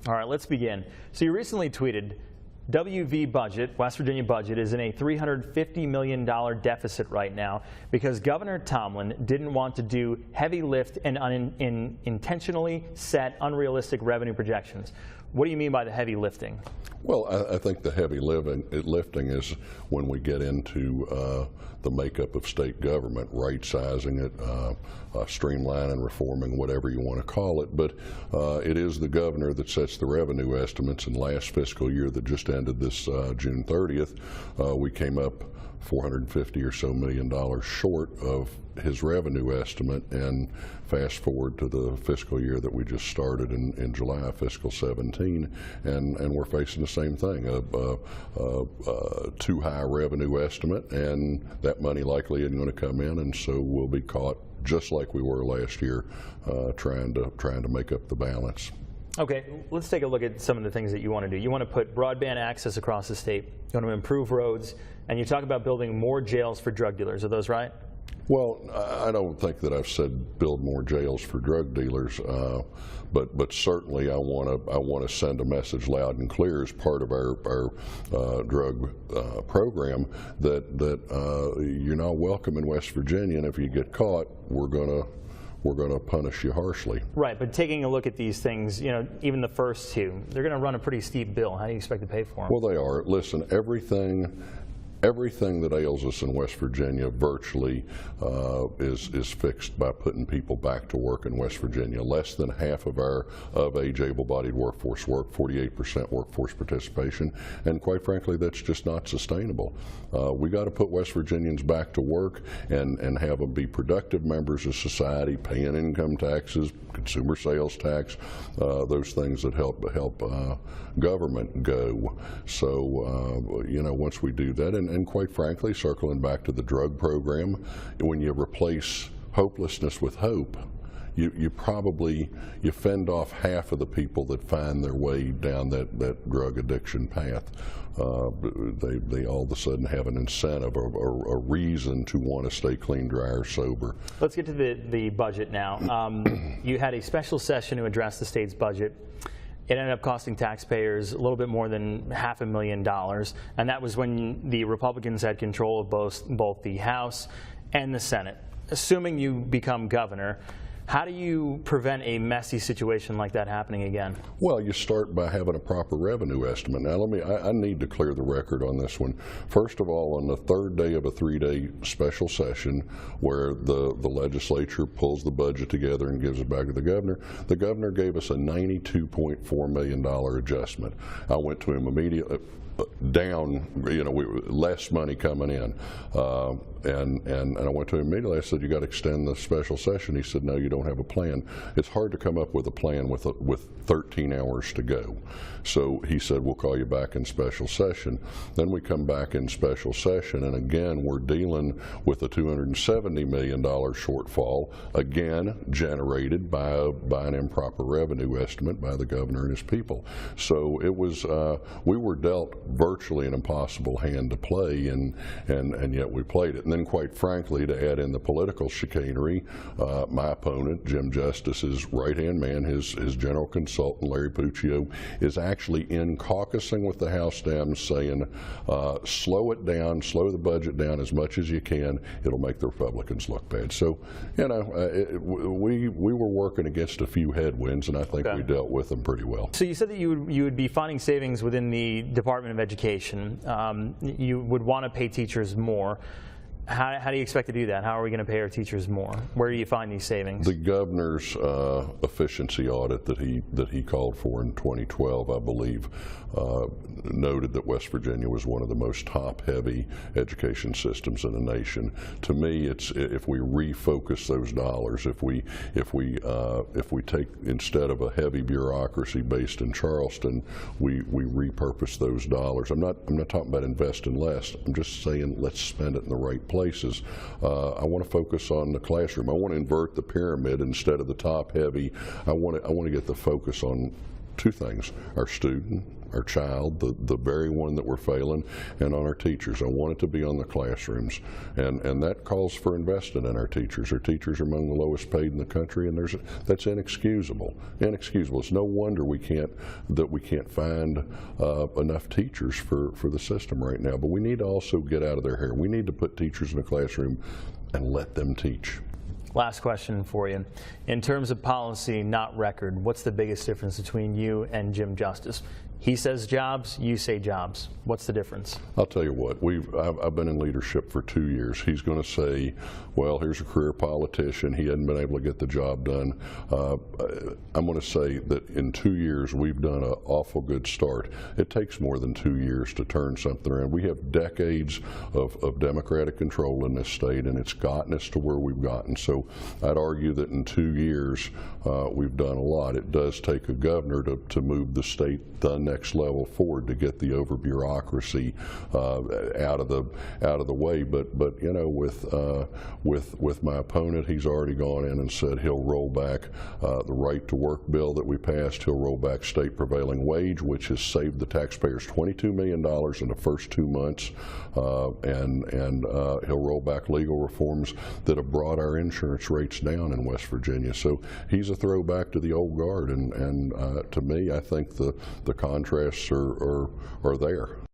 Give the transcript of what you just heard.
All right, let's begin. So you recently tweeted, WV budget, West Virginia budget, is in a $350 million deficit right now because Governor Tomlin didn't want to do heavy lift and intentionally set unrealistic revenue projections. What do you mean by the heavy lifting? Well, I think the heavy lifting is when we get into the makeup of state government, right-sizing it, streamlining, reforming, whatever you want to call it. But it is the governor that sets the revenue estimates. And last fiscal year that just ended this June 30th, we came up $450 or so million short of his revenue estimate, and fast forward to the fiscal year that we just started in July, fiscal 17, and we're facing the same thing, a too high revenue estimate, and that money likely isn't going to come in, and so we'll be caught just like we were last year, trying to make up the balance. Okay, let's take a look at some of the things that you want to do. You want to put broadband access across the state. You want to improve roads, and you talk about building more jails for drug dealers. Are those right? Well, I don't think that I've said build more jails for drug dealers, but certainly I want to send a message loud and clear as part of our drug program that you're not welcome in West Virginia, and if you get caught, we're going to punish you harshly. Right, but taking a look at these things, you know, even the first two, they're going to run a pretty steep bill. How do you expect to pay for them? Well, they are. Listen, everything that ails us in West Virginia virtually is fixed by putting people back to work in West Virginia. Less than half of our age able-bodied workforce work, 48% workforce participation, and quite frankly, that's just not sustainable. We got to put West Virginians back to work and have them be productive members of society, paying income taxes, consumer sales tax, those things that help government go. So you know, once we do that, and quite frankly, circling back to the drug program, when you replace hopelessness with hope, you fend off half of the people that find their way down that drug addiction path. They all of a sudden have an incentive or a reason to want to stay clean, dry, or sober. Let's get to the budget now. You had a special session to address the state's budget. It ended up costing taxpayers a little bit more than $500,000, and that was when the Republicans had control of both the House and the Senate. Assuming you become governor, how do you prevent a messy situation like that happening again? Well, you start by having a proper revenue estimate. Now, I need to clear the record on this one. First of all, on the third day of a 3-day special session where the legislature pulls the budget together and gives it back to the governor gave us a $92.4 million adjustment. I went to him immediately. Down, you know, less money coming in, and I went to him immediately. I said, "You got to extend the special session." He said, "No, you don't have a plan." It's hard to come up with a plan with 13 hours to go. So he said, "We'll call you back in special session." Then we come back in special session, and again we're dealing with a $270 million shortfall, again generated by an improper revenue estimate by the governor and his people. So it was we were dealt virtually an impossible hand to play, and yet we played it. And then, quite frankly, to add in the political chicanery, my opponent, Jim Justice's right-hand man, his general consultant, Larry Puccio, is actually in caucusing with the House Dems saying, slow it down, slow the budget down as much as you can. It'll make the Republicans look bad. So, you know, we were working against a few headwinds, and I think we dealt with them pretty well. So you said that you would be finding savings within the Department of Education. You would want to pay teachers more. How do you expect to do that? How are we going to pay our teachers more? Where do you find these savings? The governor's efficiency audit that he called for in 2012, I believe, noted that West Virginia was one of the most top-heavy education systems in the nation. To me, it's if we refocus those dollars, if we take, instead of a heavy bureaucracy based in Charleston, we repurpose those dollars. I'm not talking about investing less. I'm just saying let's spend it in the right places. I want to focus on the classroom. I want to invert the pyramid instead of the top-heavy. I want to get the focus on two things: our student our child, the very one that we're failing, and on our teachers. I want it to be on the classrooms, and that calls for investing in our teachers. Our teachers are among the lowest paid in the country, and that's inexcusable. Inexcusable. It's no wonder we can't find enough teachers for the system right now. But we need to also get out of their hair. We need to put teachers in the classroom and let them teach. Last question for you. In terms of policy, not record, what's the biggest difference between you and Jim Justice? He says jobs, you say jobs. What's the difference? I'll tell you what, I've been in leadership for 2 years. He's going to say, well, here's a career politician. He hadn't been able to get the job done. I'm going to say that in 2 years, we've done an awful good start. It takes more than 2 years to turn something around. We have decades of Democratic control in this state, and it's gotten us to where we've gotten. So I'd argue that in 2 years, we've done a lot. It does take a governor to move the state the next level forward, to get the over bureaucracy out of the way. But you know, with my opponent, he's already gone in and said he'll roll back the right to work bill that we passed. He'll roll back state prevailing wage, which has saved the taxpayers $22 million in the first 2 months, and he'll roll back legal reforms that have brought our insurance rates down in West Virginia. So he's a throwback to the old guard, and to me, I think the contrasts are there.